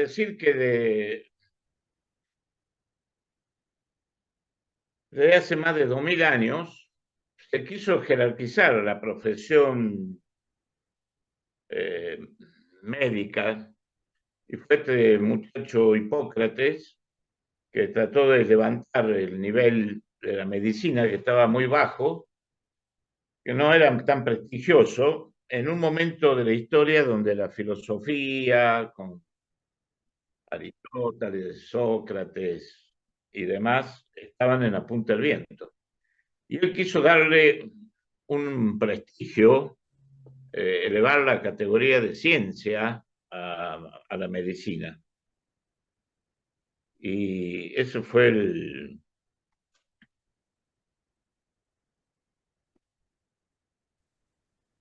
decir que desde hace más de 2000 años se quiso jerarquizar la profesión eh, médica, y fue este muchacho Hipócrates que trató de levantar el nivel de la medicina, que estaba muy bajo, que no era tan prestigioso, en un momento de la historia donde la filosofía, con Aristóteles, Sócrates y demás, estaban en la punta del viento. Y él quiso darle un prestigio, elevar la categoría de ciencia a la medicina. Y eso fue el...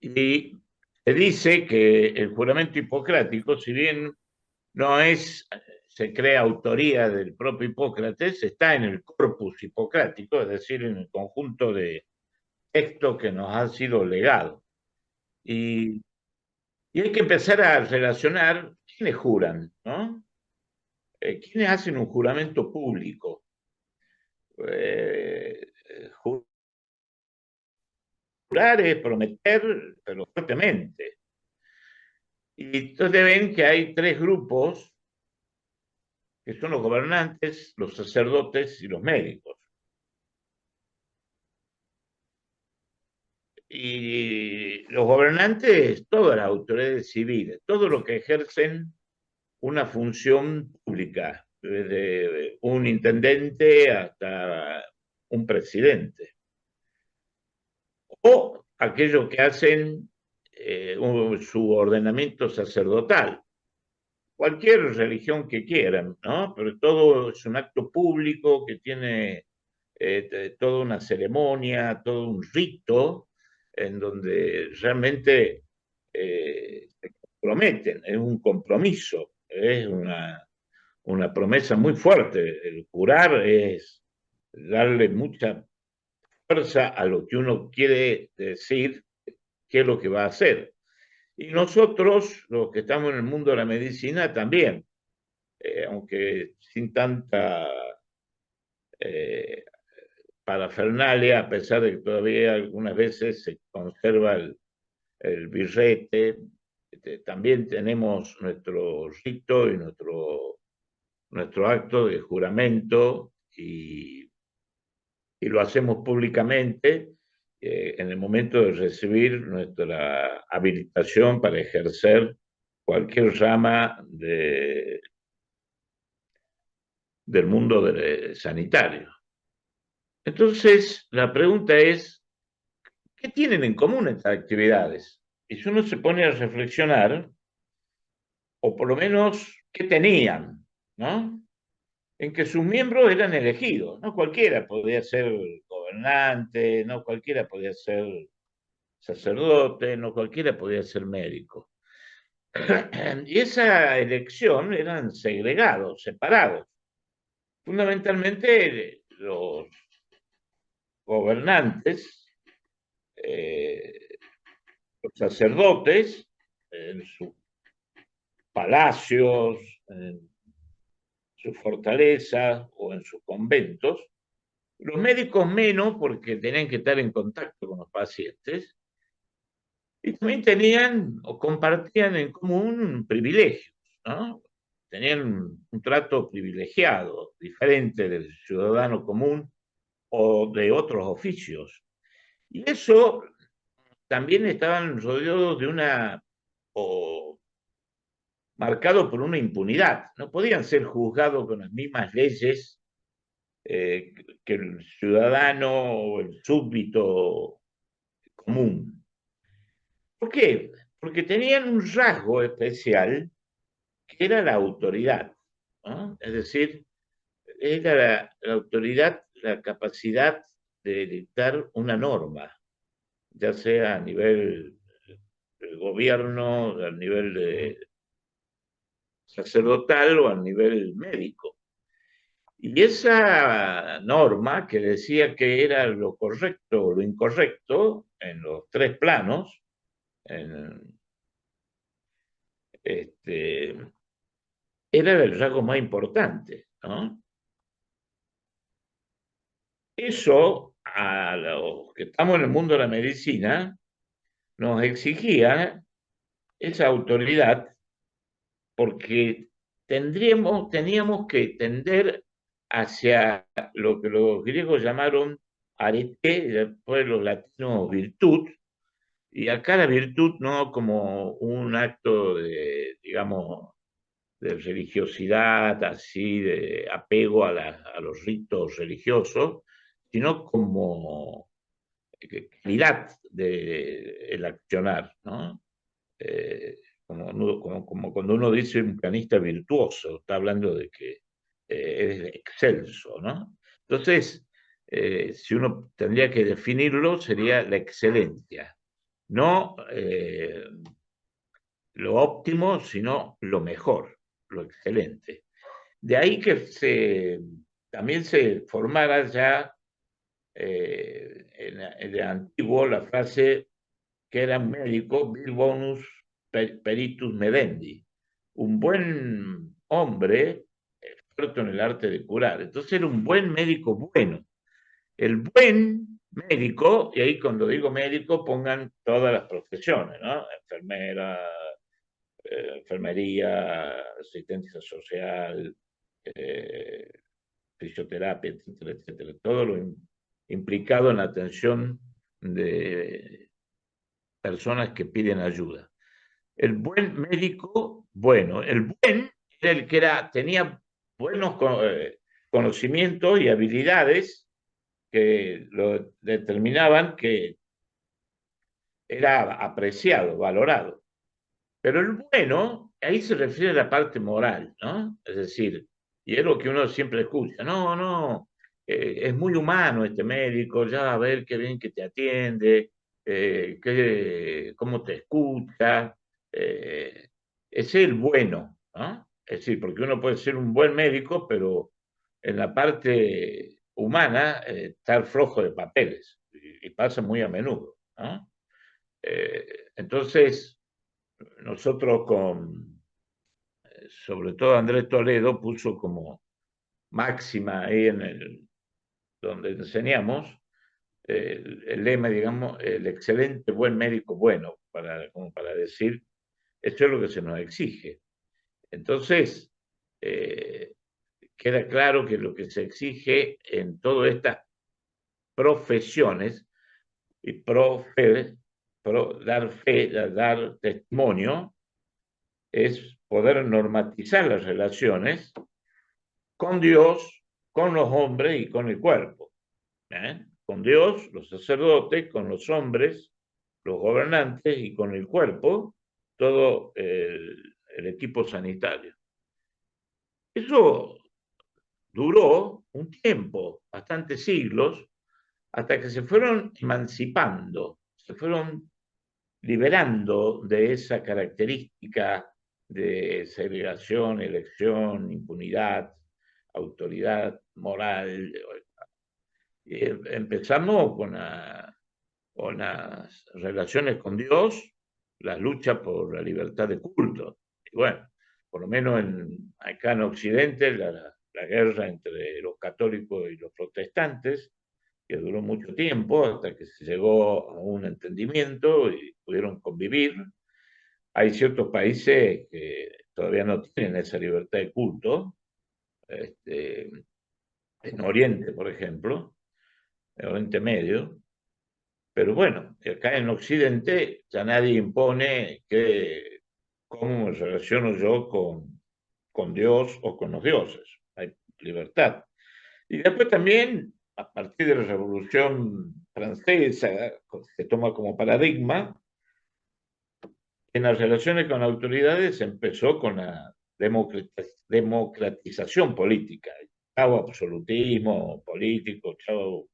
Y se dice que el juramento hipocrático, si bien no es, se crea autoría del propio Hipócrates, está en el corpus hipocrático, es decir, en el conjunto de textos que nos han sido legados. Y, y hay que empezar a relacionar quiénes juran, ¿no? ¿Quiénes hacen un juramento público? Eh, Jurar es prometer, pero fuertemente. Y entonces ven que hay tres grupos, que son los gobernantes, los sacerdotes y los médicos. Y los gobernantes, todas las autoridades civiles, todo lo que ejercen una función pública, desde un intendente hasta un presidente, o aquellos que hacen su ordenamiento sacerdotal, cualquier religión que quieran, ¿no? Pero todo es un acto público que tiene toda una ceremonia, todo un rito, en donde realmente se comprometen, es un compromiso, es una promesa muy fuerte. El jurar es darle mucha fuerza a lo que uno quiere decir, qué es lo que va a hacer. Y nosotros, los que estamos en el mundo de la medicina, también, aunque sin tanta eh, parafernalia, a pesar de que todavía algunas veces se conserva el birrete, también tenemos nuestro rito y nuestro acto de juramento y lo hacemos públicamente en el momento de recibir nuestra habilitación para ejercer cualquier rama del mundo sanitario. Entonces, la pregunta es, ¿qué tienen en común estas actividades? Y si uno se pone a reflexionar, o por lo menos, ¿qué tenían? ¿No? En que sus miembros eran elegidos, no cualquiera podía ser gobernante, no cualquiera podía ser sacerdote, no cualquiera podía ser médico. Y esa elección eran segregados, separados. Fundamentalmente los gobernantes, eh, los sacerdotes, en sus palacios, en sus fortalezas o en sus conventos. Los médicos menos, porque tenían que estar en contacto con los pacientes, y también tenían o compartían en común privilegios, ¿no? Tenían un trato privilegiado, diferente del ciudadano común o de otros oficios. Y eso también estaban rodeados de o marcado por una impunidad. No podían ser juzgados con las mismas leyes eh, que el ciudadano o el súbdito común. ¿Por qué? Porque tenían un rasgo especial que era la autoridad, ¿no? Es decir, era la autoridad, la capacidad de dictar una norma, ya sea a nivel del gobierno, a nivel sacerdotal o a nivel médico. Y esa norma que decía que era lo correcto o lo incorrecto en los tres planos, en, este, era el rasgo más importante, ¿no? Eso, a los que estamos en el mundo de la medicina, nos exigía esa autoridad porque teníamos que tender hacia lo que los griegos llamaron arete, después los latinos virtud, y acá la virtud no como un acto de, digamos, de religiosidad, así, de apego a los ritos religiosos, sino como calidad del accionar, ¿no? Eh, como cuando uno dice un pianista virtuoso, está hablando de que es excelso, ¿no? Entonces, si uno tendría que definirlo, sería la excelencia, no lo óptimo, sino lo mejor, lo excelente. De ahí que también se formara ya en el antiguo la frase que era médico, vir bonus peritus medendi, un buen hombre experto en el arte de curar. Entonces era un buen médico bueno. El buen médico, y ahí cuando digo médico pongan todas las profesiones, ¿no? Enfermera, enfermería, asistencia social, eh, fisioterapia, etcétera, etcétera. Todo lo implicado en la atención de personas que piden ayuda. El buen médico, bueno, el buen era el que tenía buenos conocimientos y habilidades que lo determinaban que era apreciado, valorado. Pero el bueno, ahí se refiere a la parte moral, ¿no? Es decir, y es lo que uno siempre escucha, no, no, es muy humano este médico, ya va a ver qué bien que te atiende, cómo te escucha, ese es el bueno, ¿no? Es decir, porque uno puede ser un buen médico, pero en la parte humana estar flojo de papeles, y pasa muy a menudo, ¿no? Entonces, nosotros sobre todo Andrés Toledo, puso como máxima ahí donde enseñamos, el lema, digamos, el excelente buen médico bueno, como para decir, esto es lo que se nos exige. Entonces, eh, queda claro que lo que se exige en todas estas profesiones, y dar fe, dar testimonio, es poder normatizar las relaciones con Dios, con los hombres y con el cuerpo. Con Dios, los sacerdotes, con los hombres, los gobernantes y con el cuerpo, todo el equipo sanitario. Eso duró un tiempo, bastantes siglos, hasta que se fueron emancipando, se fueron liberando de esa característica de segregación, elección, impunidad, autoridad moral. Empezamos con las relaciones con Dios, la lucha por la libertad de culto. Y bueno, por lo menos acá en Occidente, la guerra entre los católicos y los protestantes, que duró mucho tiempo hasta que se llegó a un entendimiento y pudieron convivir. Hay ciertos países que todavía no tienen esa libertad de culto, este, en Oriente, por ejemplo, en Oriente Medio, pero bueno, acá en Occidente ya nadie impone cómo me relaciono yo con Dios o con los dioses. Hay libertad. Y después también, a partir de la Revolución Francesa, se toma como paradigma, en las relaciones con autoridades empezó con la democratización política. Chao absolutismo político, chao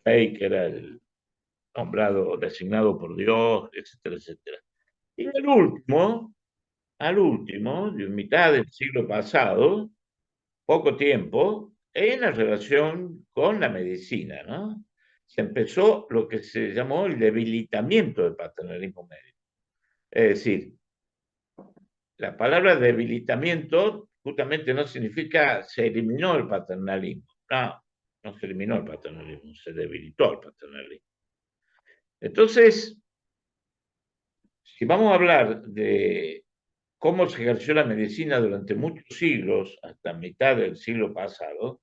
Fey, que era el nombrado, designado por Dios, etcétera, etcétera. Y al último, de mitad del siglo pasado, poco tiempo, en la relación con la medicina, ¿no? Se empezó lo que se llamó el debilitamiento del paternalismo médico. Es decir, la palabra debilitamiento justamente no significa se eliminó el paternalismo. No, no se eliminó el paternalismo, se debilitó el paternalismo. Entonces, si vamos a hablar de cómo se ejerció la medicina durante muchos siglos, hasta mitad del siglo pasado,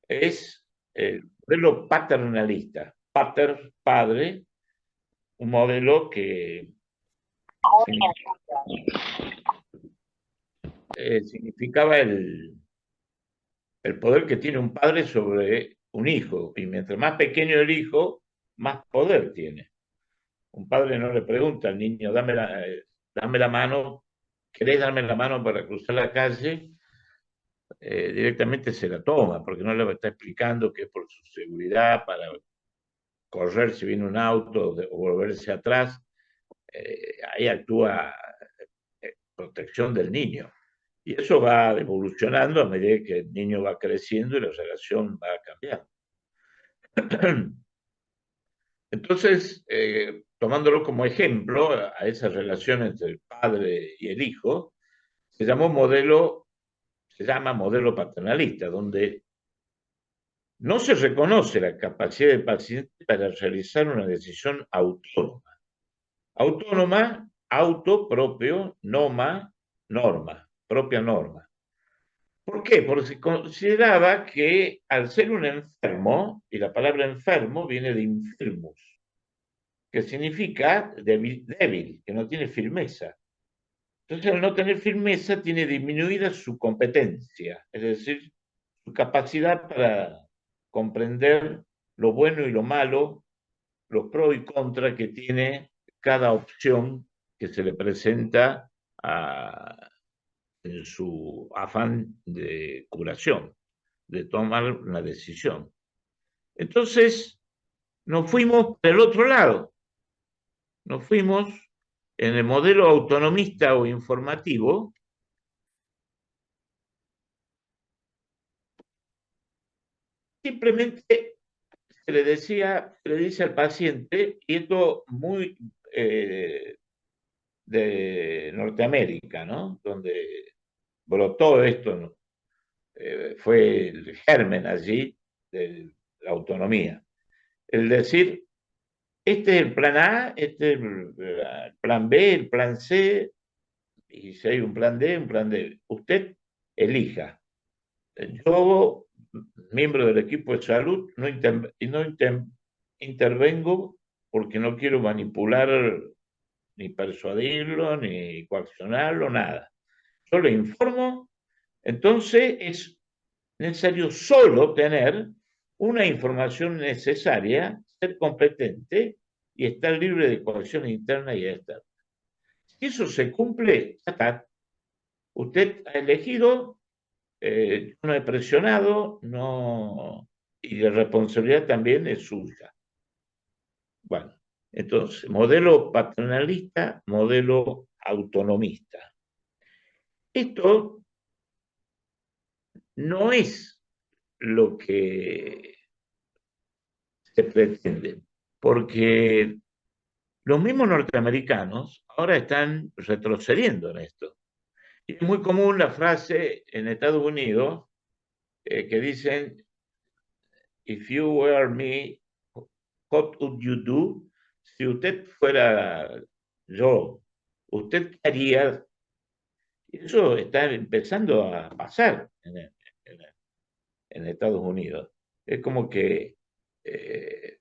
es el modelo paternalista. Pater, padre, un modelo que significaba el poder que tiene un padre sobre un hijo. Y mientras más pequeño el hijo, más poder tiene. Un padre no le pregunta al niño, dame la mano, ¿querés darme la mano para cruzar la calle? Directamente se la toma, porque no le está explicando que es por su seguridad, para correr si viene un auto o volverse atrás. Ahí actúa protección del niño. Y eso va evolucionando a medida que el niño va creciendo y la relación va cambiando. Entonces, tomándolo como ejemplo a esa relación entre el padre y el hijo, se llama modelo paternalista, donde no se reconoce la capacidad del paciente para realizar una decisión autónoma. Autónoma, auto, propio, noma, norma, propia norma. ¿Por qué? Porque se consideraba que al ser un enfermo, y la palabra enfermo viene de infirmus, que significa débil, débil, que no tiene firmeza. Entonces, al no tener firmeza, tiene disminuida su competencia, es decir, su capacidad para comprender lo bueno y lo malo, los pros y contras que tiene cada opción que se le presenta en su afán de curación, de tomar una decisión. Entonces, nos fuimos del otro lado, nos fuimos en el modelo autonomista o informativo. Simplemente se le dice al paciente, y esto muy de Norteamérica, ¿no? Donde brotó esto, ¿no? Fue el germen allí de la autonomía. El decir, este es el plan A, este es el plan B, el plan C, y si hay un plan D, un plan D. Usted elija. Yo, miembro del equipo de salud, no intervengo porque no quiero manipular, ni persuadirlo, ni coaccionarlo, nada. Yo le informo, entonces es necesario solo tener una información necesaria, ser competente y estar libre de coacción interna y externa. Si eso se cumple, ya está. Usted ha elegido, no he presionado, no, y la responsabilidad también es suya. Bueno, entonces, modelo paternalista, modelo autonomista. Esto no es lo que se pretende, porque los mismos norteamericanos ahora están retrocediendo en esto. Y es muy común la frase en Estados Unidos que dicen, if you were me, what would you do? Si usted fuera yo, ¿usted qué haría? Eso está empezando a pasar en Estados Unidos. Es como que eh,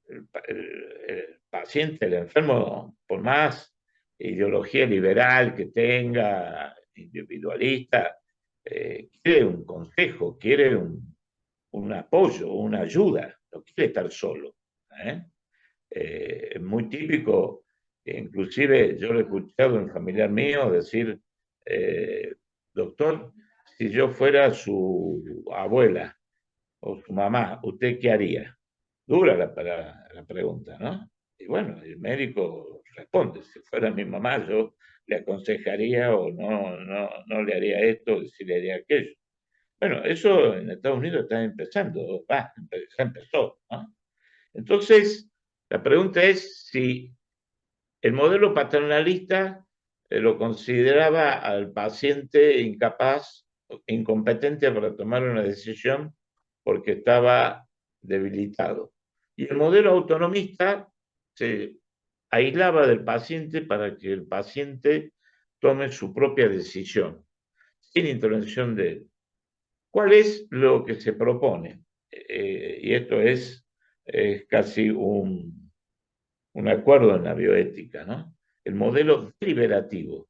el paciente, el enfermo, por más ideología liberal que tenga, individualista, quiere un consejo, quiere un apoyo, una ayuda, no quiere estar solo. ¿eh? Es muy típico, inclusive yo lo he escuchado en familiar mío decir, doctor, si yo fuera su abuela o su mamá, ¿usted qué haría? Dura la pregunta, ¿no? Y bueno, el médico responde, si fuera mi mamá yo le aconsejaría o no le haría esto, si le haría aquello. Bueno, eso en Estados Unidos está empezando, ya empezó, ¿no? Entonces, la pregunta es si el modelo paternalista lo consideraba al paciente incapaz, incompetente para tomar una decisión porque estaba debilitado. Y el modelo autonomista se aislaba del paciente para que el paciente tome su propia decisión, sin intervención de él. ¿Cuál es lo que se propone? Y esto es casi un acuerdo en la bioética, ¿no? El modelo deliberativo.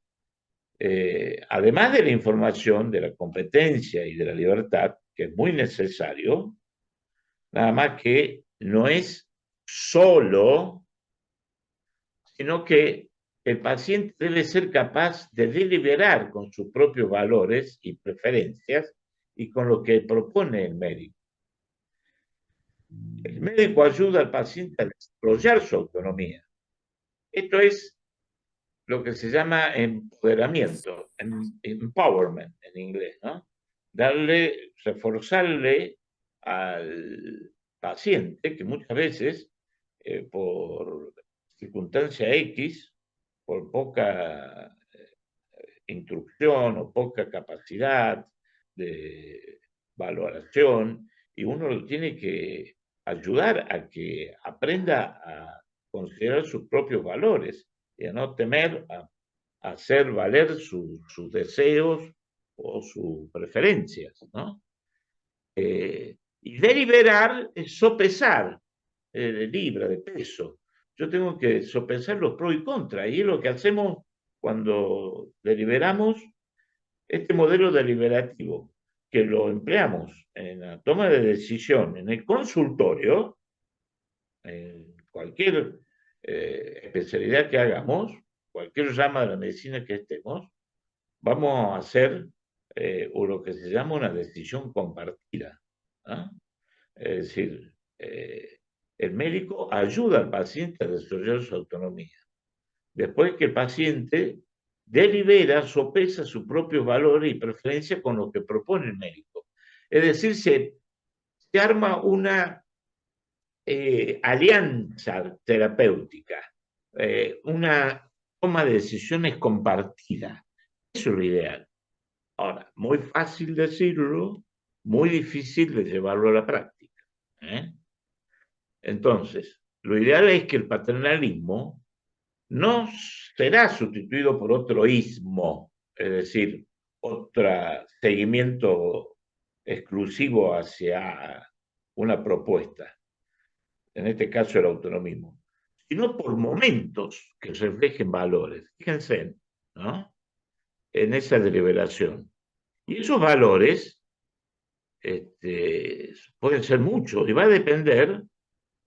Además de la información, de la competencia y de la libertad, que es muy necesario, nada más que no es solo, sino que el paciente debe ser capaz de deliberar con sus propios valores y preferencias y con lo que propone el médico. El médico ayuda al paciente a desarrollar su autonomía. Esto es lo que se llama empoderamiento, empowerment en inglés, ¿no? Reforzarle al paciente que muchas veces, por circunstancia X, por poca instrucción o poca capacidad de valoración, y uno lo tiene que ayudar a que aprenda a considerar sus propios valores y a no temer a hacer valer sus deseos o sus preferencias, ¿no? Y deliberar es sopesar de libra, de peso. Yo tengo que sopesar los pros y contras, y es lo que hacemos cuando deliberamos este modelo deliberativo, que lo empleamos en la toma de decisión, en el consultorio, en cualquier especialidad que hagamos, cualquier rama de la medicina que estemos, vamos a hacer o lo que se llama una decisión compartida, ¿no? Es decir, el médico ayuda al paciente a desarrollar su autonomía. Después que el paciente delibera, sopesa sus propios valores y preferencias con lo que propone el médico. Es decir, se arma una alianza terapéutica, una toma de decisiones compartida. Eso es lo ideal. Ahora, muy fácil decirlo, muy difícil de llevarlo a la práctica, ¿eh? Entonces, lo ideal es que el paternalismo no será sustituido por otro ismo, es decir, otro seguimiento exclusivo hacia una propuesta, en este caso el autonomismo, sino por momentos que reflejen valores. Fíjense, ¿no? En esa deliberación. Y esos valores pueden ser muchos y va a depender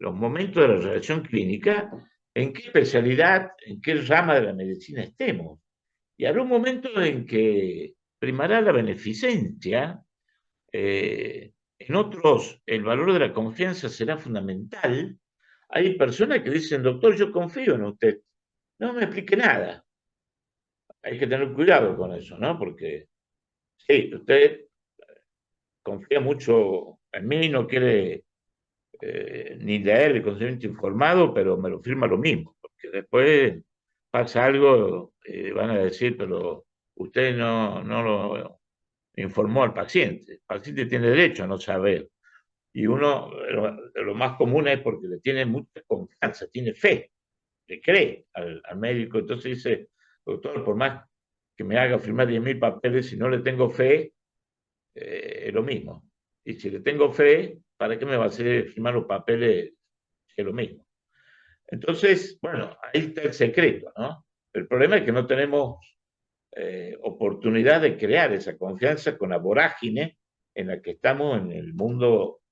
los momentos de la relación clínica, en qué especialidad, en qué rama de la medicina estemos. Y habrá un momento en que primará la beneficencia, en otros el valor de la confianza será fundamental. Hay personas que dicen, doctor, yo confío en usted, no me explique nada. Hay que tener cuidado con eso, ¿no? Porque sí, usted confía mucho en mí, no quiere ni leer el consentimiento informado, pero me lo firma lo mismo, porque después pasa algo, van a decir, pero usted no lo informó al paciente. El paciente tiene derecho a no saber. Y uno, lo más común es porque le tiene mucha confianza, tiene fe, le cree al médico. Entonces dice, doctor, por más que me haga firmar 10.000 papeles, si no le tengo fe, es lo mismo. Y si le tengo fe, ¿para qué me va a hacer firmar los papeles? Es lo mismo. Entonces, bueno, ahí está el secreto, ¿no? El problema es que no tenemos oportunidad de crear esa confianza con la vorágine en la que estamos en el mundo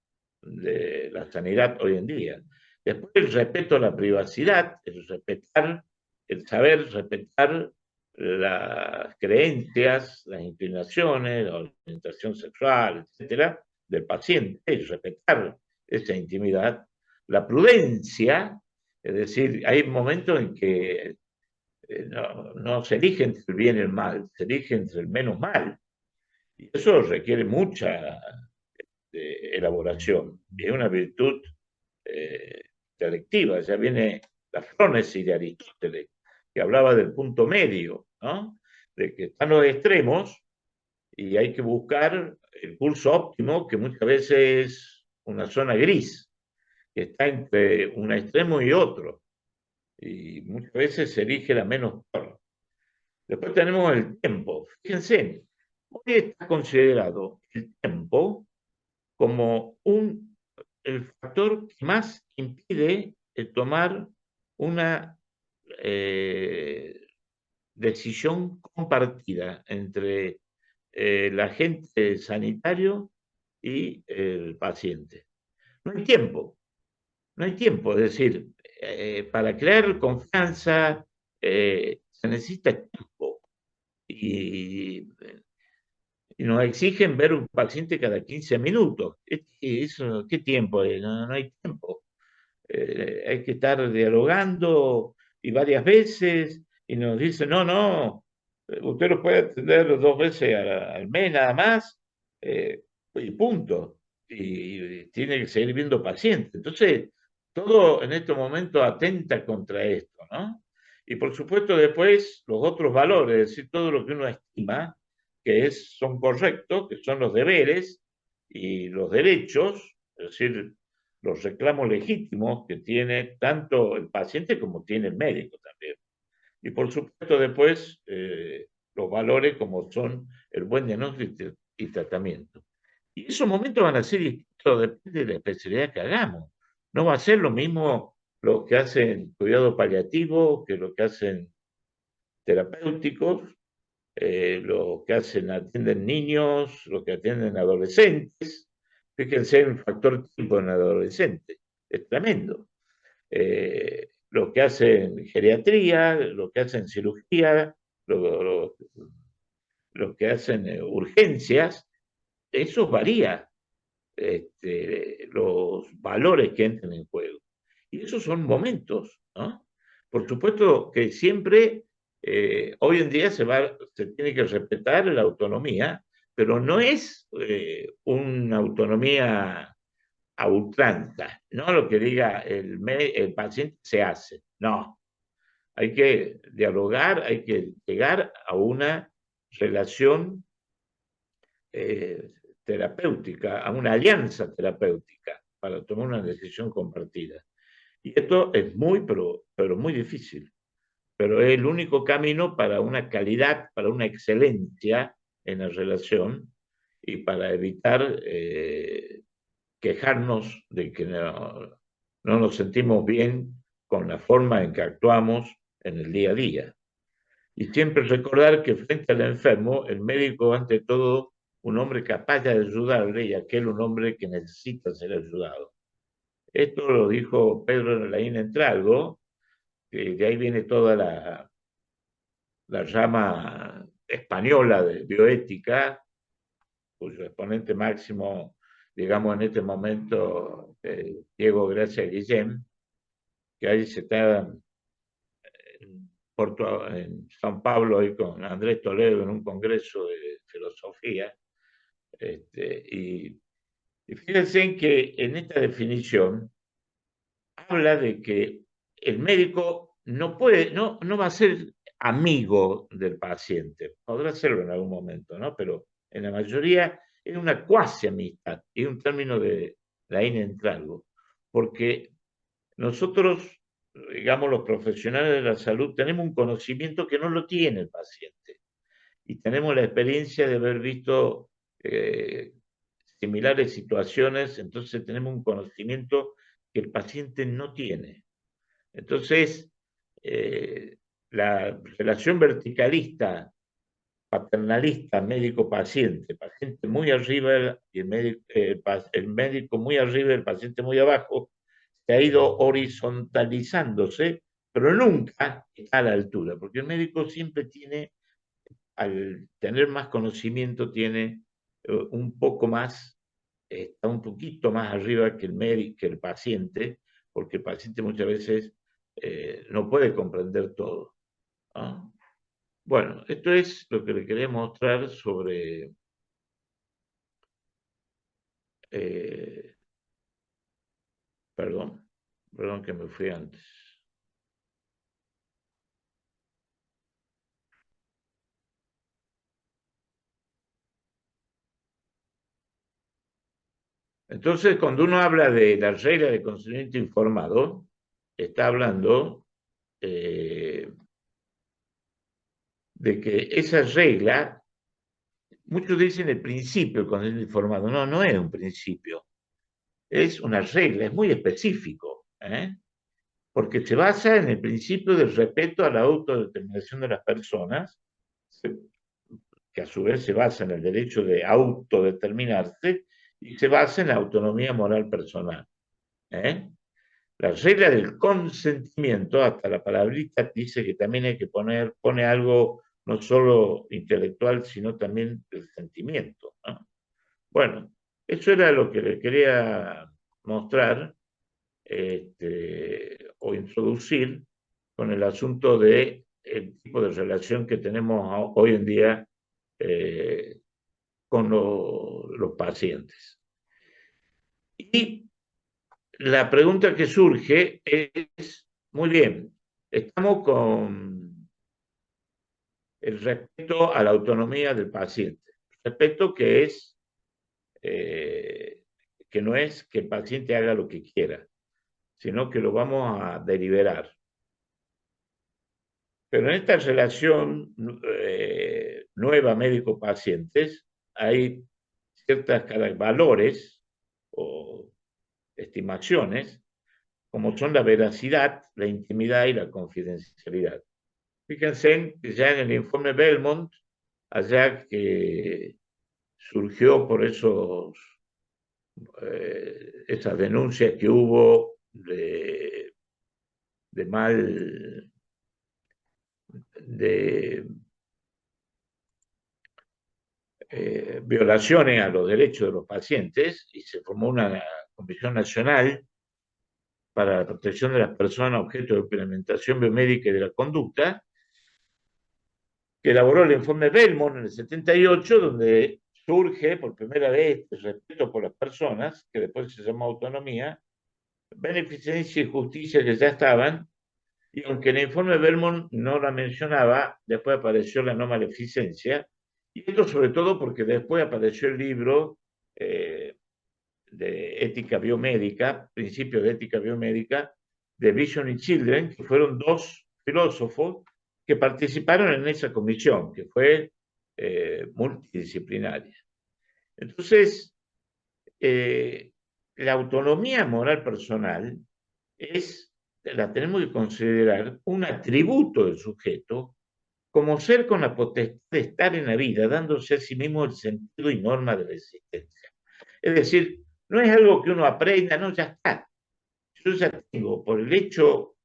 de la sanidad hoy en día. Después el respeto a la privacidad, el respetar, el saber respetar las creencias, las inclinaciones, la orientación sexual, etcétera, del paciente, y respetar esa intimidad. La prudencia, es decir, hay momentos en que no se elige entre el bien y el mal, se elige entre el menos mal. Y eso requiere mucha elaboración. Y es una virtud intelectiva. Ya viene la frónesis de Aristóteles, que hablaba del punto medio. ¿no? De que están los extremos y hay que buscar el pulso óptimo, que muchas veces es una zona gris, que está entre un extremo y otro, y muchas veces se elige la menos peor. Después tenemos el tiempo. Fíjense, hoy está considerado el tiempo como el factor que más impide tomar una decisión compartida entre el agente sanitario y el paciente. No hay tiempo, no hay tiempo. Es decir, para crear confianza se necesita tiempo. Y, y nos exigen ver un paciente cada 15 minutos. Eso, ¿qué tiempo es? No, no hay tiempo. Hay que estar dialogando y varias veces y nos dicen, no, no, usted lo puede atender 2 veces al mes nada más y punto. Y tiene que seguir viendo pacientes. Entonces, todo en este momento atenta contra esto, ¿no? Y por supuesto después los otros valores, es decir, todo lo que uno estima son correctos, que son los deberes y los derechos, es decir, los reclamos legítimos que tiene tanto el paciente como tiene el médico también. Y por supuesto después los valores como son el buen diagnóstico y tratamiento. Y esos momentos van a ser distintos, depende de la especialidad que hagamos. No va a ser lo mismo los que hacen cuidado paliativo que los que hacen terapéuticos, los que atienden niños, los que atienden adolescentes. Fíjense en el factor tiempo en adolescentes, es tremendo. Los que hacen geriatría, los que hacen cirugía, los, los que hacen urgencias, eso varía, los valores que entran en juego. Y esos son momentos, ¿no? Por supuesto que siempre, hoy en día se tiene que respetar la autonomía, pero no es una autonomía a ultranza, no lo que diga el paciente se hace, no. Hay que dialogar, hay que llegar a una relación eh, terapéutica, a una alianza terapéutica para tomar una decisión compartida. Y esto es pero muy difícil, pero es el único camino para una calidad, para una excelencia en la relación y para evitar quejarnos de que no nos sentimos bien con la forma en que actuamos en el día a día. Y siempre recordar que frente al enfermo, el médico, ante todo, un hombre capaz de ayudarle y aquel un hombre que necesita ser ayudado. Esto lo dijo Pedro Laín Entralgo, que de ahí viene toda la rama española de bioética, cuyo exponente máximo, digamos, en este momento, Diego Gracia Guillén, que ahí se está en San Pablo ahí con Andrés Toledo en un congreso de filosofía. Y fíjense en que en esta definición habla de que el médico no va a ser amigo del paciente, podrá serlo en algún momento, ¿no? Pero en la mayoría es una cuasi amistad, es un término de la Entralgo, porque nosotros, digamos, los profesionales de la salud, tenemos un conocimiento que no lo tiene el paciente y tenemos la experiencia de haber visto eh, similares situaciones, entonces tenemos un conocimiento que el paciente no tiene. Entonces, la relación verticalista, paternalista, médico-paciente, paciente muy arriba y el médico muy arriba y el paciente muy abajo, se ha ido horizontalizándose, pero nunca está a la altura, porque el médico siempre tiene, al tener más conocimiento, tiene un poco más, está un poquito más arriba que el médico, que el paciente, porque el paciente muchas veces no puede comprender todo, ¿no? Bueno, esto es lo que le quería mostrar sobre, eh, perdón, perdón que me fui antes. Entonces, cuando uno habla de la regla de consentimiento informado, está hablando de que esa regla, muchos dicen el principio del consentimiento informado. No, no es un principio, es una regla, es muy específico, porque se basa en el principio del respeto a la autodeterminación de las personas, que a su vez se basa en el derecho de autodeterminarse y se basa en la autonomía moral personal. ¿eh? La regla del consentimiento, hasta la palabrita dice que también hay que pone algo no solo intelectual, sino también del sentimiento, ¿no? Bueno, eso era lo que le quería mostrar o introducir con el asunto de el tipo de relación que tenemos hoy en día con los pacientes. Y la pregunta que surge es, muy bien, estamos con el respeto a la autonomía del paciente, respeto que no es que el paciente haga lo que quiera, sino que lo vamos a deliberar. Pero en esta relación nueva médico-pacientes hay ciertos valores o estimaciones, como son la veracidad, la intimidad y la confidencialidad. Fíjense que ya en el informe Belmont, allá que surgió por esas denuncias que hubo de mal, de violaciones a los derechos de los pacientes, y se formó una Comisión Nacional para la Protección de las Personas objeto de implementación biomédica y de la conducta, que elaboró el informe Belmont en el 78, donde surge por primera vez el respeto por las personas, que después se llamó autonomía, beneficencia y justicia que ya estaban, y aunque el informe Belmont no la mencionaba, después apareció la no maleficencia, y esto sobre todo porque después apareció el libro de ética biomédica, principios de ética biomédica, de Vision y Children, que fueron dos filósofos que participaron en esa comisión, que fue multidisciplinaria. Entonces, la autonomía moral personal la tenemos que considerar un atributo del sujeto como ser con la potestad de estar en la vida, dándose a sí mismo el sentido y norma de la existencia. Es decir, no es algo que uno aprenda, no, ya está. Yo ya tengo, por el hecho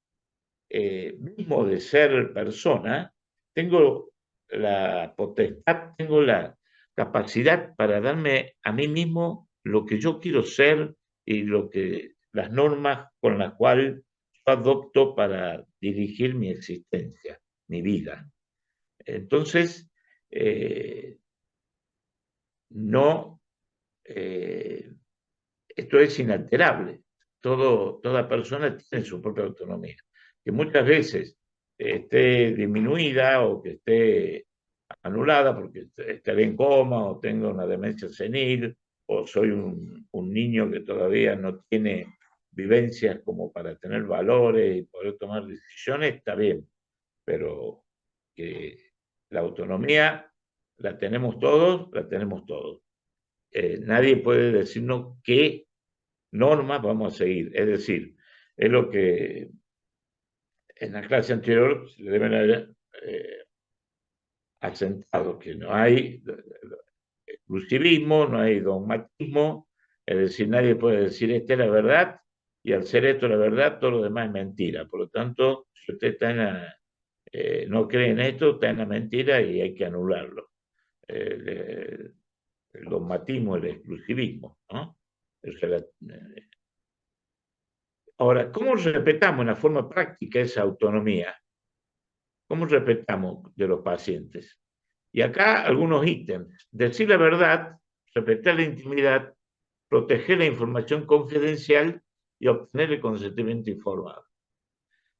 mismo de ser persona, tengo la potestad, tengo la capacidad para darme a mí mismo lo que yo quiero ser y las normas con las cuales yo adopto para dirigir mi existencia, mi vida. Entonces, no, esto es inalterable. Toda persona tiene su propia autonomía, que muchas veces esté disminuida o que esté anulada porque estaré en coma o tengo una demencia senil o soy un niño que todavía no tiene vivencias como para tener valores y poder tomar decisiones, está bien, pero que la autonomía la tenemos todos, la tenemos todos. Nadie puede decirnos qué normas vamos a seguir. Es decir, es lo que en la clase anterior se deben haber asentado, que no hay exclusivismo, no hay dogmatismo, es decir, nadie puede decir esta es la verdad y al ser esto la verdad, todo lo demás es mentira. Por lo tanto, si usted no cree en esto, está en la mentira y hay que anularlo. El dogmatismo, el exclusivismo, ¿no? Ahora, ¿cómo respetamos en la forma práctica esa autonomía? ¿Cómo respetamos de los pacientes? Y acá algunos ítems. Decir la verdad, respetar la intimidad, proteger la información confidencial y obtener el consentimiento informado.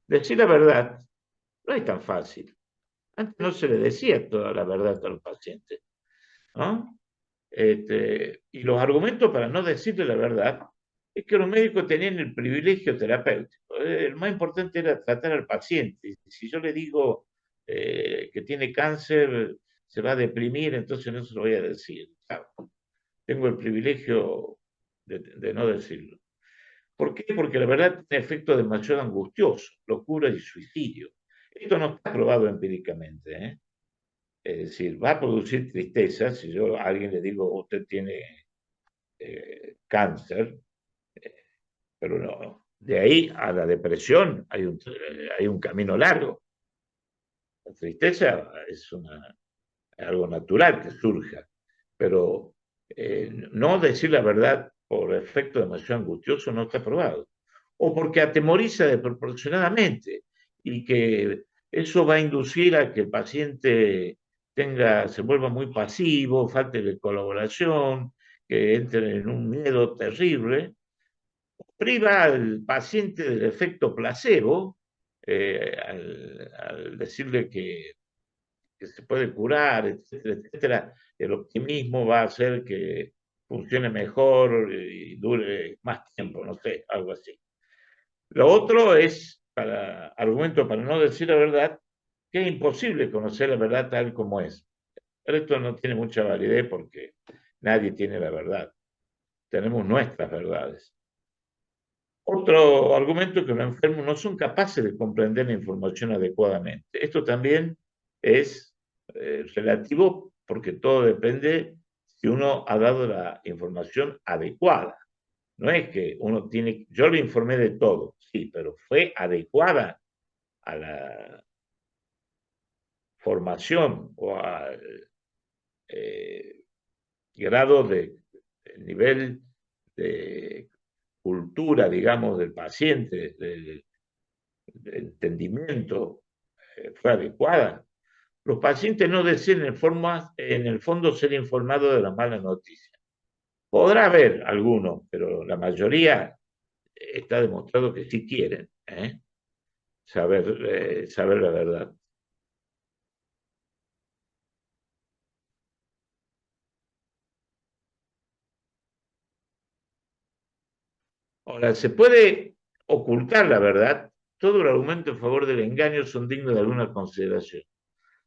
Decir la verdad no es tan fácil. Antes no se le decía toda la verdad a los pacientes, ¿no? Y los argumentos para no decirle la verdad es que los médicos tenían el privilegio terapéutico. Lo más importante era tratar al paciente. Si yo le digo que tiene cáncer, se va a deprimir, entonces no se lo voy a decir. Claro, tengo el privilegio de no decirlo. ¿Por qué? Porque la verdad tiene efectos demasiado angustiosos, locura y suicidio. Esto no está probado empíricamente, ¿eh? Es decir, va a producir tristeza si yo a alguien le digo, usted tiene cáncer, pero no. De ahí a la depresión hay un camino largo. La tristeza es algo natural que surja, pero no decir la verdad por efecto demasiado angustioso no está probado. O porque atemoriza desproporcionadamente y que eso va a inducir a que el paciente se vuelva muy pasivo, falte de colaboración, que entre en un miedo terrible, priva al paciente del efecto placebo al decirle que se puede curar, etcétera, etcétera. El optimismo va a hacer que funcione mejor y dure más tiempo, no sé, algo así. Lo otro es, argumento para no decir la verdad, que es imposible conocer la verdad tal como es. Pero esto no tiene mucha validez porque nadie tiene la verdad. Tenemos nuestras verdades. Otro argumento es que los enfermos no son capaces de comprender la información adecuadamente. Esto también es relativo porque todo depende si uno ha dado la información adecuada. No es que uno tiene, yo le informé de todo, sí, pero fue adecuada a la formación o al eh, grado el nivel de cultura, digamos, del paciente, del entendimiento fue adecuada. Los pacientes no desean en el fondo ser informados de la mala noticia. Podrá haber algunos, pero la mayoría está demostrado que sí quieren saber la verdad. Ahora, se puede ocultar la verdad. Todo el argumento en favor del engaño son dignos de alguna consideración.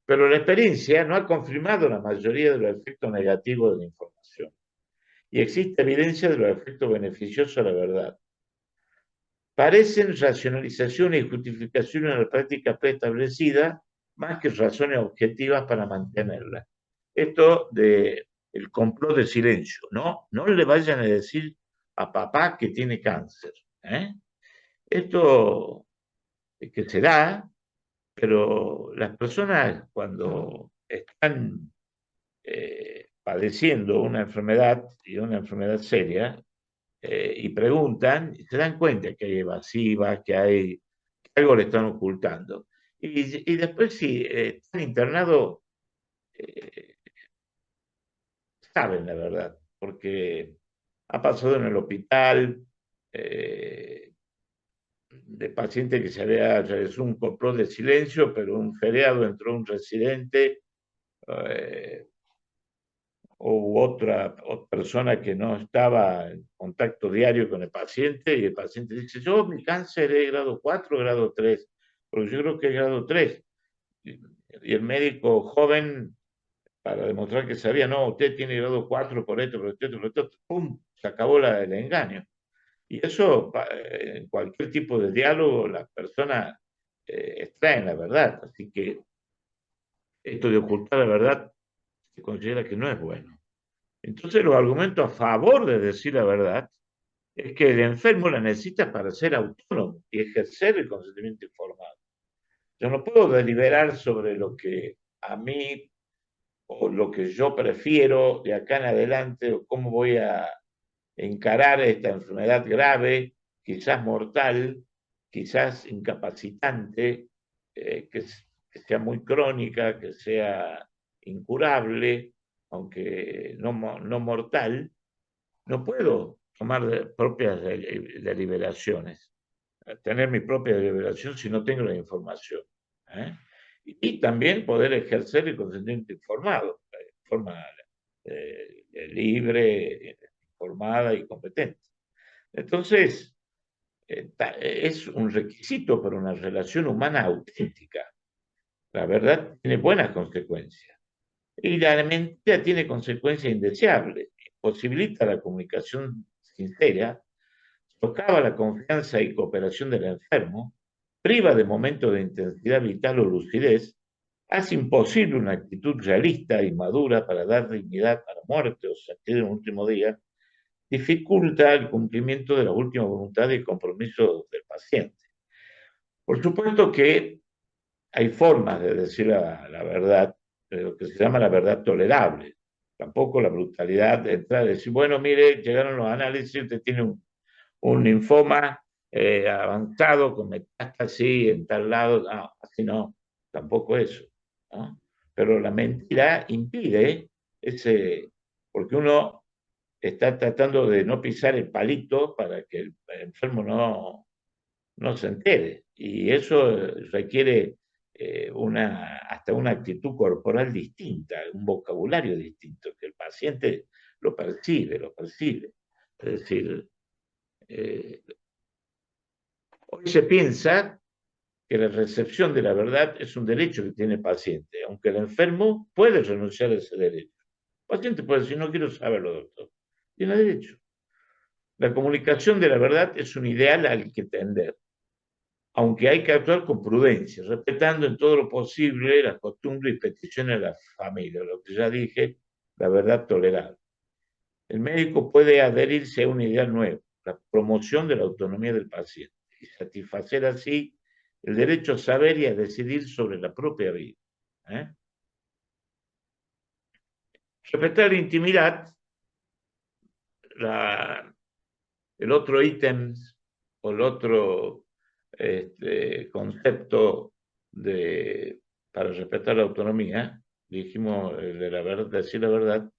Pero la experiencia no ha confirmado la mayoría de los efectos negativos de la información. Y existe evidencia de los efectos beneficiosos a la verdad. Parecen racionalizaciones y justificaciones de la práctica preestablecida más que razones objetivas para mantenerla. Esto de el complot de silencio, ¿no? No le vayan a decir a papá que tiene cáncer. ¿Eh? Esto que se da, pero las personas cuando están padeciendo una enfermedad y una enfermedad seria, y preguntan, y se dan cuenta que hay evasivas, que algo le están ocultando. Y después, si están internados, eh, saben la verdad, porque ha pasado en el hospital de paciente que se había realizado un complot de silencio, pero un feriado entró un residente eh, otra persona que no estaba en contacto diario con el paciente y el paciente dice, yo mi cáncer es grado 4 grado 3 pero yo creo que es grado 3. Y el médico joven, para demostrar que sabía, no, usted tiene grado 4 por esto, ¡pum! Se acabó el engaño. Y eso, en cualquier tipo de diálogo, las personas extraen la verdad. Así que esto de ocultar la verdad se considera que no es bueno. Entonces, los argumentos a favor de decir la verdad es que el enfermo la necesita para ser autónomo y ejercer el consentimiento informado. Yo no puedo deliberar sobre lo que a mí o lo que yo prefiero de acá en adelante o cómo voy a encarar esta enfermedad grave, quizás mortal, quizás incapacitante, que sea muy crónica, que sea incurable, aunque no mortal. No puedo tomar propias deliberaciones, tener mi propia deliberación si no tengo la información. ¿Eh? Y también poder ejercer el consentimiento informado, de forma libre, informada y competente. Entonces, es un requisito para una relación humana auténtica. La verdad tiene buenas consecuencias. Y la mentira tiene consecuencias indeseables. Posibilita la comunicación sincera, socava la confianza y cooperación del enfermo, priva de momentos de intensidad vital o lucidez, hace imposible una actitud realista y madura para dar dignidad a la muerte o sentir en un último día, dificulta el cumplimiento de la última voluntad y compromiso del paciente. Por supuesto que hay formas de decir la verdad, de lo que se llama la verdad tolerable. Tampoco la brutalidad de entrar y decir, bueno, mire, llegaron los análisis, usted tiene un linfoma avanzado con metástasis en tal lado. No, así no, tampoco eso, ¿no? Pero la mentira impide ese, porque uno está tratando de no pisar el palito para que el enfermo no se entere. Y eso requiere hasta una actitud corporal distinta, un vocabulario distinto, que el paciente lo percibe, lo percibe. Es decir, eh, hoy se piensa que la recepción de la verdad es un derecho que tiene el paciente, aunque el enfermo puede renunciar a ese derecho. El paciente puede decir, no quiero saberlo, doctor. Tiene derecho. La comunicación de la verdad es un ideal al que tender, aunque hay que actuar con prudencia, respetando en todo lo posible las costumbres y peticiones de la familia, lo que ya dije, la verdad tolerable. El médico puede adherirse a una idea nueva, la promoción de la autonomía del paciente, y satisfacer así el derecho a saber y a decidir sobre la propia vida. ¿Eh? Respetar la intimidad, la, el otro ítem o el otro concepto para respetar la autonomía, dijimos el de la verdad, decir la verdad,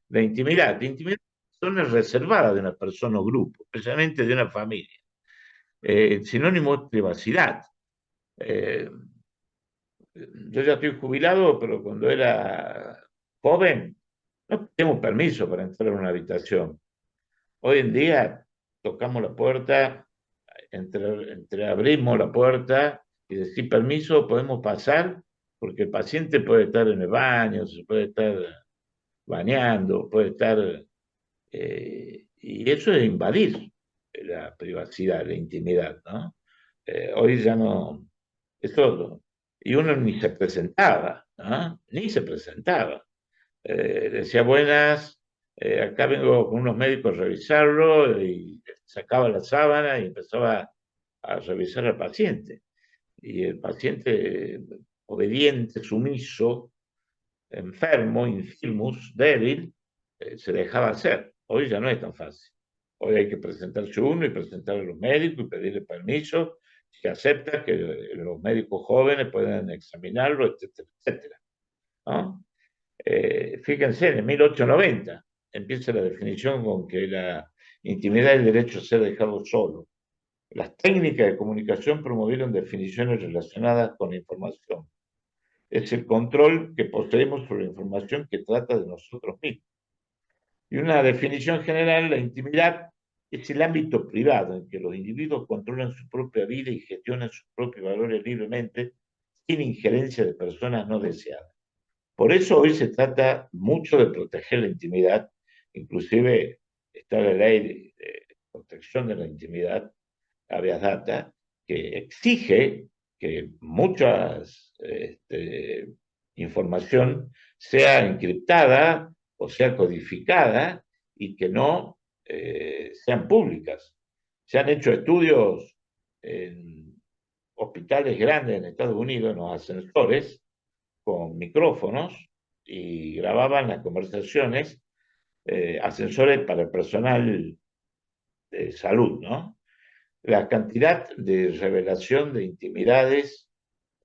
la intimidad. La intimidad es reservada de una persona o grupo, especialmente de una familia. Sinónimo de privacidad. Eh, yo ya estoy jubilado, pero cuando era joven no teníamos permiso para entrar en una habitación. Hoy en día tocamos la puerta, abrimos la puerta y decir permiso, podemos pasar, porque el paciente puede estar en el baño, se puede estar bañando, puede estar... y eso es invadir la privacidad, la intimidad, ¿no? Hoy ya no, es todo. Y uno ni se presentaba, ¿no? Ni se presentaba. Decía buenas, acá vengo con unos médicos a revisarlo y sacaba la sábana y empezaba a revisar al paciente. Y el paciente obediente, sumiso, enfermo, infirmus, débil, se dejaba hacer. Hoy ya no es tan fácil. Hoy hay que presentarse uno y presentar a los médicos y pedirle permiso. Si acepta que los médicos jóvenes pueden examinarlo, etcétera, etcétera, ¿no? Fíjense, en 1890 empieza la definición con que la intimidad es el derecho a ser dejado solo. Las técnicas de comunicación promovieron definiciones relacionadas con la información. Es el control que poseemos sobre la información que trata de nosotros mismos. Y una definición general, la intimidad es el ámbito privado en que los individuos controlan su propia vida y gestionan sus propios valores libremente, sin injerencia de personas no deseadas. Por eso hoy se trata mucho de proteger la intimidad, inclusive está la ley de protección de la intimidad, habeas data, que exige que mucha información sea encriptada o sea codificada y que no sean públicas. Se han hecho estudios en hospitales grandes en Estados Unidos, en los ascensores, con micrófonos y grababan las conversaciones, ascensores para el personal de salud, ¿no? La cantidad de revelación de intimidades,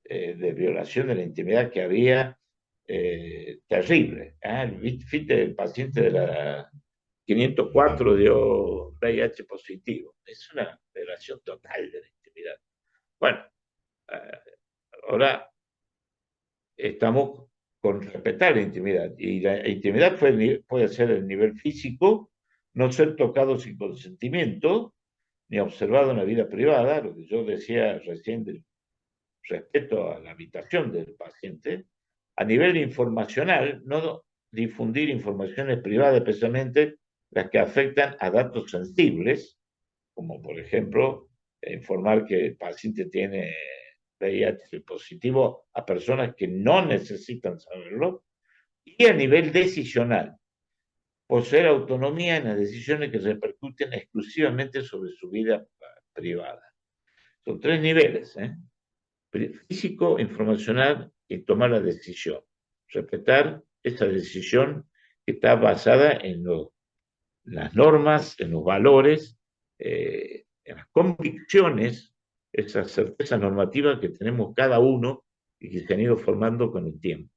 de violación de la intimidad que había, terrible. Fíjate, el paciente de la 504 dio VIH positivo. Es una violación total de la intimidad. Bueno, ahora estamos con respetar la intimidad. Y la intimidad puede ser el nivel físico, no ser tocado sin consentimiento, ni observado en la vida privada, lo que yo decía recién del respeto a la habitación del paciente. A nivel informacional, no difundir informaciones privadas, especialmente las que afectan a datos sensibles, como por ejemplo informar que el paciente tiene VIH positivo a personas que no necesitan saberlo, y a nivel decisional, poseer autonomía en las decisiones que repercuten exclusivamente sobre su vida privada. Son tres niveles, ¿eh? Físico, informacional y tomar la decisión. Respetar esa decisión que está basada en las normas, en los valores, en las convicciones, esa certeza normativa que tenemos cada uno y que se han ido formando con el tiempo.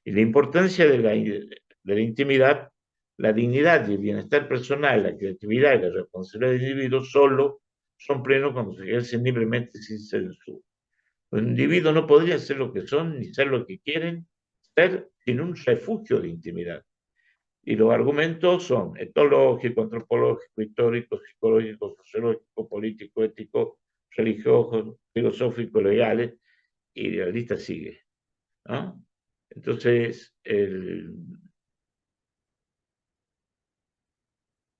Y la importancia de la intimidad, la dignidad y el bienestar personal, la creatividad y la responsabilidad del individuo solo son plenos cuando se ejercen libremente sin censura. Los individuos no podrían ser lo que son ni ser lo que quieren ser sin un refugio de intimidad. Y los argumentos son etológico, antropológico, histórico, psicológico, sociológico, político, ético, religioso, filosófico, legales, y la lista sigue, ¿no? Entonces,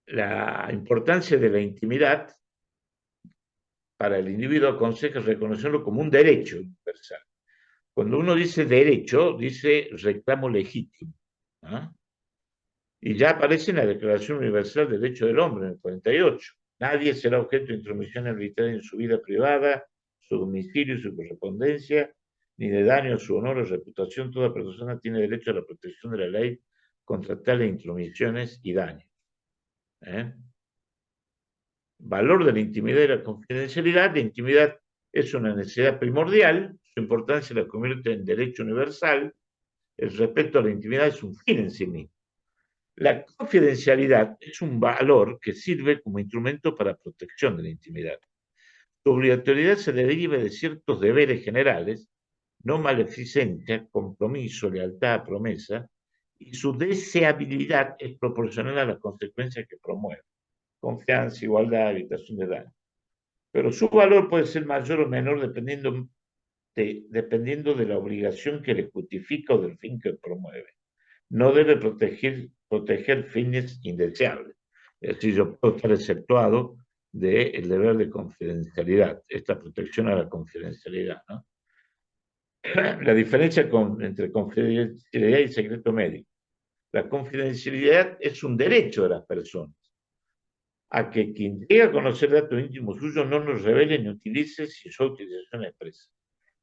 la importancia de la intimidad para el individuo aconseja reconocerlo como un derecho universal. Cuando uno dice derecho, dice reclamo legítimo, ¿no? Y ya aparece en la Declaración Universal de Derechos del Hombre, en el 48. Nadie será objeto de intromisión arbitraria en su vida privada, su domicilio y su correspondencia, ni de daño a su honor o reputación. Toda persona tiene derecho a la protección de la ley contra tales intromisiones y daños. Valor de la intimidad y la confidencialidad. La intimidad es una necesidad primordial, su importancia la convierte en derecho universal. El respeto a la intimidad es un fin en sí mismo. La confidencialidad es un valor que sirve como instrumento para protección de la intimidad. Su obligatoriedad se deriva de ciertos deberes generales, no maleficencia, compromiso, lealtad, promesa, y su deseabilidad es proporcional a las consecuencias que promueve: confianza, igualdad, evitación de daño. Pero su valor puede ser mayor o menor dependiendo de la obligación que le justifica o del fin que promueve. No debe proteger fines indeseables. Es decir, yo puedo estar exceptuado del deber de confidencialidad, esta protección a la confidencialidad, ¿no? La diferencia entre confidencialidad y secreto médico. La confidencialidad es un derecho de las personas a que quien llegue a conocer datos íntimos suyos no los revele ni utilice sin su autorización expresa.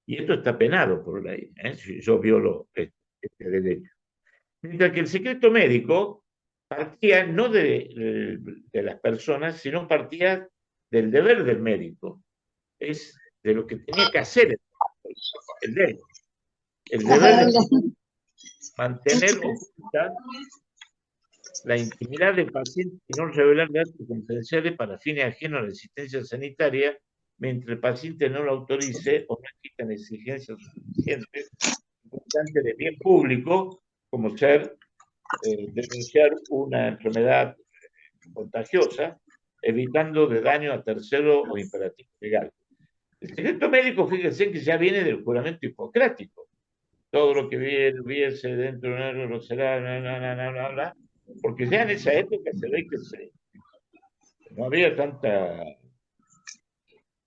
Y esto está penado por ley, si yo violo este derecho. Mientras que el secreto médico partía no de las personas, sino partía del deber del médico. Es de lo que tenía que hacer el deber de mantener oculta la intimidad del paciente y no revelar datos confidenciales para fines ajenos a la asistencia sanitaria, mientras el paciente no lo autorice o no existan exigencias suficientes importantes de bien público, como ser denunciar una enfermedad contagiosa, evitando de daño a tercero o imperativo legal. El secreto médico, fíjense que ya viene del juramento hipocrático. Todo lo que viese dentro de un lo será, porque ya en esa época se ve que no había tanta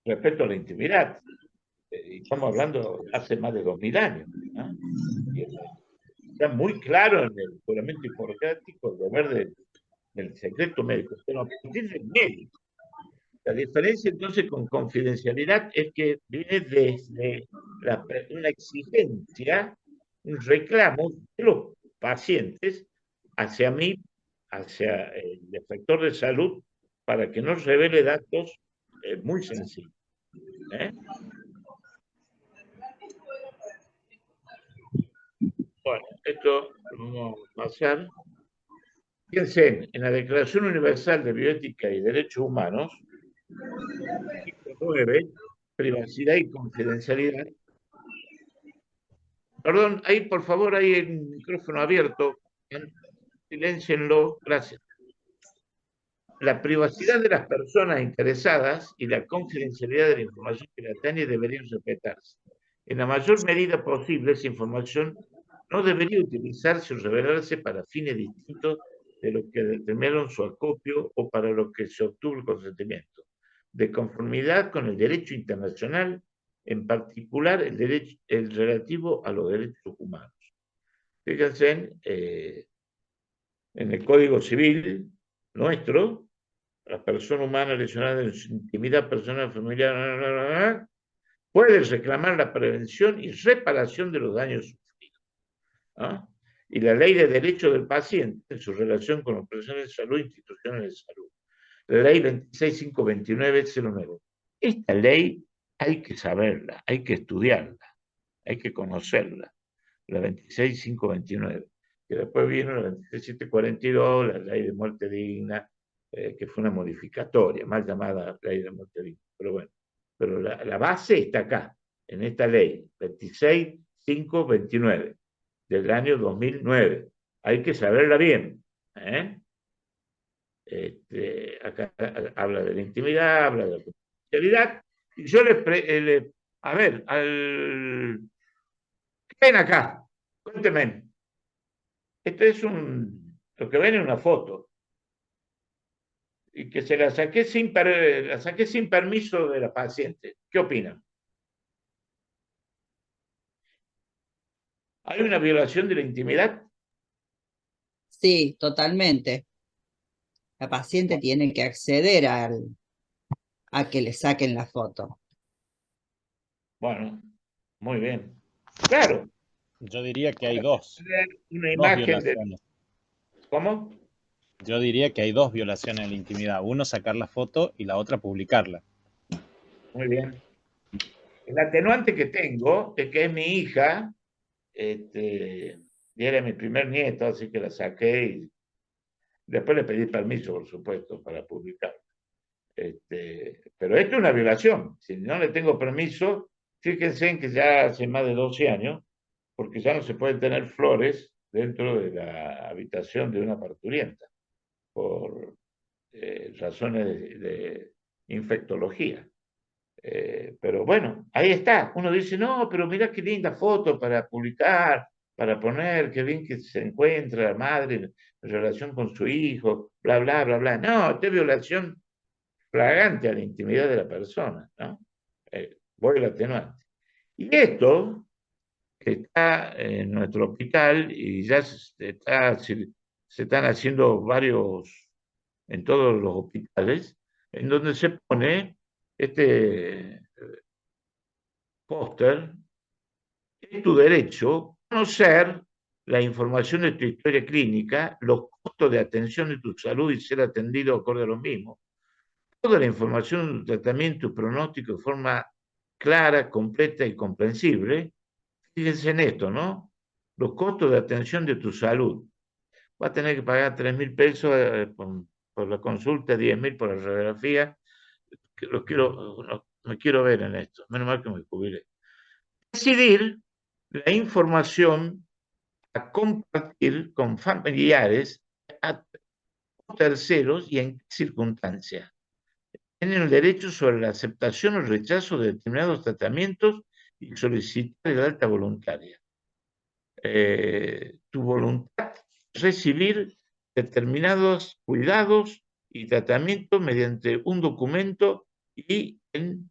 respeto a la intimidad. Estamos hablando de hace más de 2000 años. ¿No? Y está muy claro en el juramento hipocrático el deber del secreto médico, pero a partir del médico. La diferencia entonces con confidencialidad es que viene desde una exigencia, un reclamo de los pacientes hacia mí, hacia el efector de salud, para que no revele datos muy sensibles. Bueno, esto lo vamos a pasar. Fíjense, en la Declaración Universal de Bioética y Derechos Humanos, artículo 9, privacidad y confidencialidad, Perdón, ahí por favor, hay el micrófono abierto. Siléncienlo, gracias. La privacidad de las personas interesadas y la confidencialidad de la información que la atañe deberían respetarse. En la mayor medida posible, esa información no debería utilizarse o revelarse para fines distintos de lo que determinaron su acopio o para lo que se obtuvo el consentimiento, de conformidad con el derecho internacional, en particular el relativo a los derechos humanos. Fíjense en el Código Civil nuestro, la persona humana lesionada en su intimidad personal, familiar, puede reclamar la prevención y reparación de los daños sufridos. ¿Ah? Y la ley de derechos del paciente en su relación con los profesionales de salud e instituciones de salud. La ley 26529-09. Esta ley hay que saberla, hay que estudiarla, hay que conocerla. La 26529, que después vino la 26742, la ley de muerte digna, que fue una modificatoria, mal llamada ley de muerte digna. Pero bueno, pero la base está acá, en esta ley, 26529, del año 2009. Hay que saberla bien. ¿Eh? Acá habla de la intimidad, habla de la confidencialidad. Y yo a ver, ¿qué ven acá? Cuénteme. Esto es lo que ven en una foto. Y que se la saqué sin permiso de la paciente. ¿Qué opinan? ¿Hay una violación de la intimidad? Sí, totalmente. La paciente tiene que acceder a que le saquen la foto. Bueno, muy bien. Claro, Yo diría que hay ahora dos, una dos imagen de... violaciones. ¿Cómo? Yo diría que hay dos violaciones de la intimidad. Uno, sacar la foto y la otra, publicarla. Muy bien. El atenuante que tengo es que es mi hija, y era mi primer nieto, así que la saqué y después le pedí permiso, por supuesto, para publicar. Pero esto es una violación. Si no le tengo permiso, fíjense en que ya hace más de 12 años, porque ya no se pueden tener flores dentro de la habitación de una parturienta, por razones de infectología. Pero bueno, ahí está. Uno dice, no, pero mira qué linda foto para publicar, para poner, qué bien que se encuentra la madre en relación con su hijo, bla, bla, bla, bla. No, esta es violación flagrante a la intimidad de la persona, ¿no? Voy al atenuante. Y esto, que está en nuestro hospital y ya se están haciendo varios, en todos los hospitales, en donde se pone este póster, es tu derecho conocer la información de tu historia clínica, los costos de atención de tu salud y ser atendido acorde a lo mismo. Toda la información, tratamiento y pronóstico de forma clara, completa y comprensible. Fíjense en esto, ¿no? Los costos de atención de tu salud. Vas a tener que pagar 3.000 pesos por la consulta, 10.000 por la radiografía. Me quiero ver en esto. Menos mal que me jubilé. Decidir la información a compartir con familiares, a terceros y en qué circunstancias. Tienen el derecho sobre la aceptación o rechazo de determinados tratamientos y solicitar el alta voluntaria. Tu voluntad es recibir determinados cuidados y tratamientos mediante un documento y en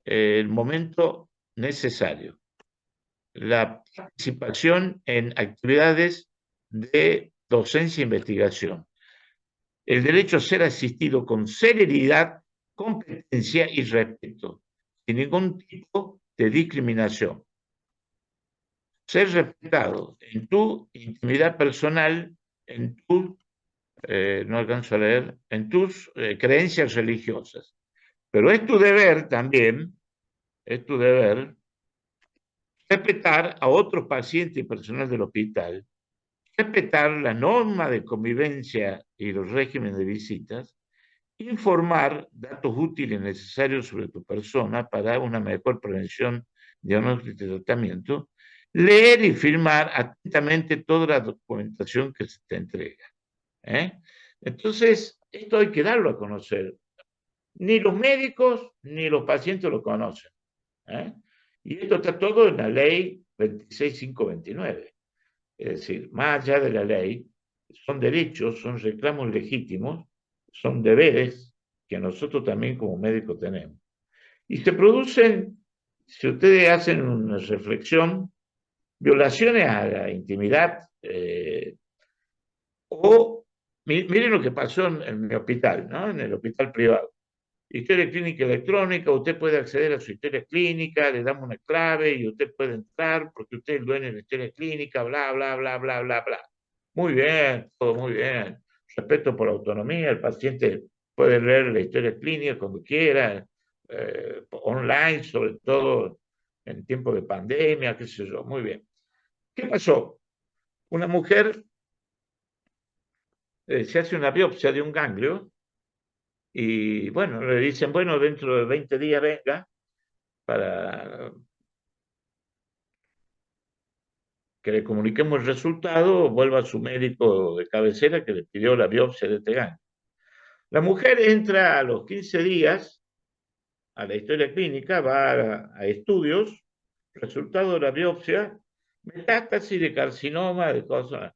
el momento necesario. La participación en actividades de docencia e investigación. El derecho a ser asistido con celeridad, competencia y respeto, sin ningún tipo de discriminación. Ser respetado en tu intimidad personal, en tu, no alcanzo a leer, en tus creencias religiosas. Pero es tu deber también, es tu deber respetar a otros pacientes y personal del hospital, respetar la norma de convivencia y los regímenes de visitas, informar datos útiles necesarios sobre tu persona para una mejor prevención, diagnóstico y tratamiento, leer y firmar atentamente toda la documentación que se te entrega. Entonces, esto hay que darlo a conocer. Ni los médicos ni los pacientes lo conocen. Y esto está todo en la ley 26529. Es decir, más allá de la ley, son derechos, son reclamos legítimos, son deberes que nosotros también como médicos tenemos. Y se producen, si ustedes hacen una reflexión, violaciones a la intimidad o, miren lo que pasó en mi hospital, ¿no? En el hospital privado. Historia clínica electrónica, usted puede acceder a su historia clínica, le damos una clave y usted puede entrar porque usted es el dueño de la historia clínica, bla, bla, bla, bla, bla, bla. Muy bien, todo muy bien. Respeto por la autonomía, el paciente puede leer la historia clínica cuando quiera, online, sobre todo en tiempos de pandemia, qué sé yo, muy bien. ¿Qué pasó? Una mujer se hace una biopsia de un ganglio y bueno, le dicen, bueno, dentro de 20 días venga para que le comuniquemos el resultado, vuelva a su médico de cabecera que le pidió la biopsia de este ganglio. La mujer entra a los 15 días a la historia clínica, va a estudios, resultado de la biopsia, metástasis de carcinoma, de cosas.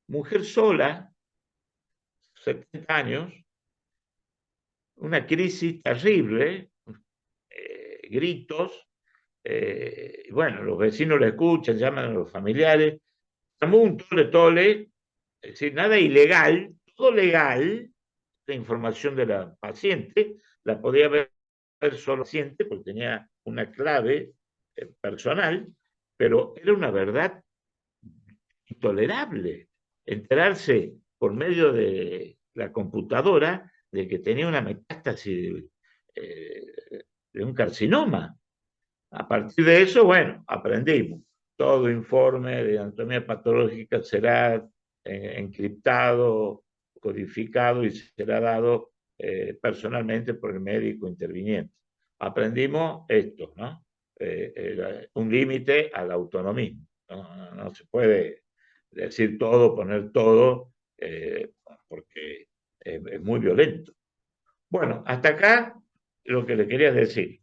Mujer sola, 70 años, una crisis terrible, gritos, bueno, los vecinos la escuchan, llaman a los familiares, estamos un tole, es decir, nada ilegal, todo legal, la información de la paciente, la podía ver solo la paciente porque tenía una clave personal, pero era una verdad intolerable enterarse por medio de la computadora de que tenía una metástasis de un carcinoma. A partir de eso, bueno, aprendimos. Todo informe de anatomía patológica será encriptado, codificado y será dado personalmente por el médico interviniente. Aprendimos esto, ¿no? Un límite al autonomismo. No se puede decir todo, poner todo, porque es muy violento. Bueno, hasta acá lo que le quería decir.